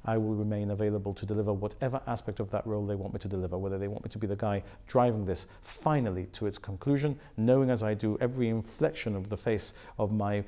I will remain available to deliver whatever aspect of that role they want me to deliver, whether they want me to be the guy driving this finally to its conclusion, knowing as I do every inflection of the face of my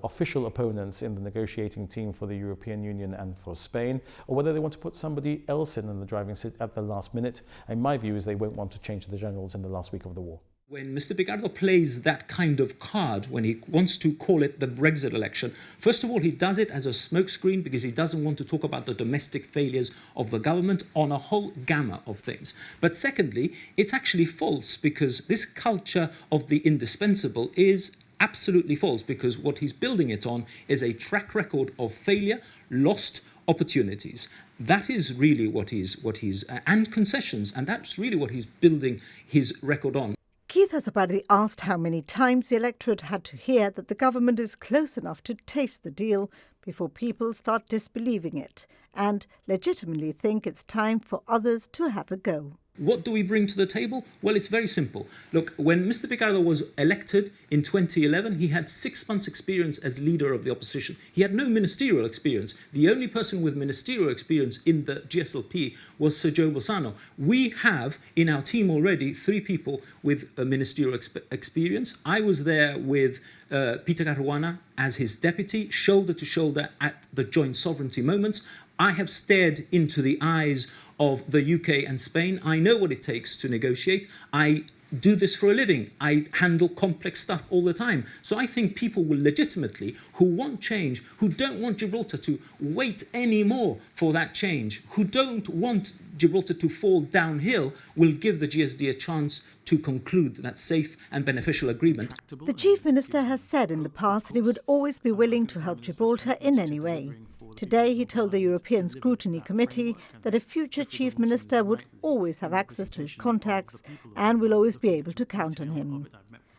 official opponents in the negotiating team for the European Union and for Spain, or whether they want to put somebody else in the driving seat at the last minute. And my view is they won't want to change the generals in the last week of the war. When Mr. Picardo plays that kind of card, when he wants to call it the Brexit election, first of all, he does it as a smokescreen because he doesn't want to talk about the domestic failures of the government on a whole gamut of things. But secondly, it's actually false because this culture of the indispensable is absolutely false, because what he's building it on is a track record of failure, lost opportunities. That is really what he's and concessions, and that's really what he's building his record on. Keith Azopardi asked how many times the electorate had to hear that the government is close enough to taste the deal before people start disbelieving it and legitimately think it's time for others to have a go. What do we bring to the table? Well, it's very simple. Look, when Mr. Picardo was elected in 2011, he had 6 months' experience as leader of the opposition. He had no ministerial experience. The only person with ministerial experience in the GSLP was Sir Joe Bolzano. We have in our team already 3 people with a ministerial experience. I was there with Peter Caruana as his deputy, shoulder to shoulder at the joint sovereignty moments. I have stared into the eyes of the UK and Spain. I know what it takes to negotiate. I do this for a living. I handle complex stuff all the time. So I think people will legitimately, who want change, who don't want Gibraltar to wait anymore for that change, who don't want Gibraltar to fall downhill, will give the GSD a chance to conclude that safe and beneficial agreement. The Chief Minister has said in the past that he would always be willing to help Gibraltar in any way. Today, he told the European Scrutiny Committee that a future Chief Minister would always have access to his contacts and will always be able to count on him.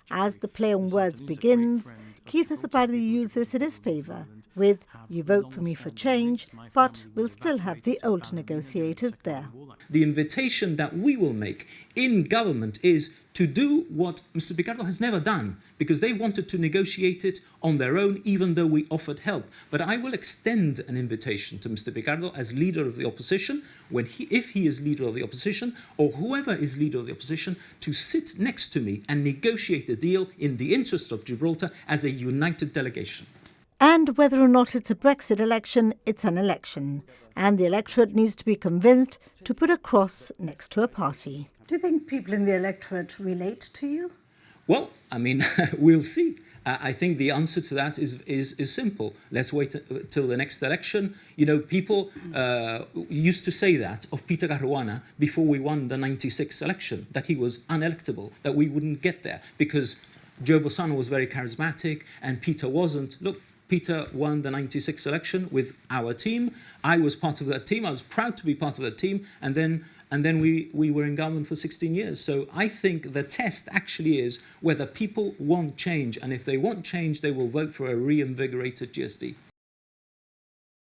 As the play on words begins, Keith Azopardi used this in his favour, with "You vote for me for change, but we'll still have the old negotiators there." The invitation that we will make in government is to do what Mr. Picardo has never done, because they wanted to negotiate it on their own, even though we offered help. But I will extend an invitation to Mr. Picardo as leader of the opposition, if he is leader of the opposition, or whoever is leader of the opposition, to sit next to me and negotiate a deal in the interest of Gibraltar as a united delegation. And whether or not it's a Brexit election, it's an election. And the electorate needs to be convinced to put a cross next to a party. Do you think people in the electorate relate to you? Well, I mean, we'll see. I think the answer to that is simple. Let's wait till the next election. You know, people used to say that of Peter Caruana before we won the 96 election, that he was unelectable, that we wouldn't get there because Joe Bolzano was very charismatic and Peter wasn't. Look, Peter won the 96 election with our team. I was part of that team. I was proud to be part of that team. And then we were in government for 16 years. So I think the test actually is whether people want change. And if they want change, they will vote for a reinvigorated GSD.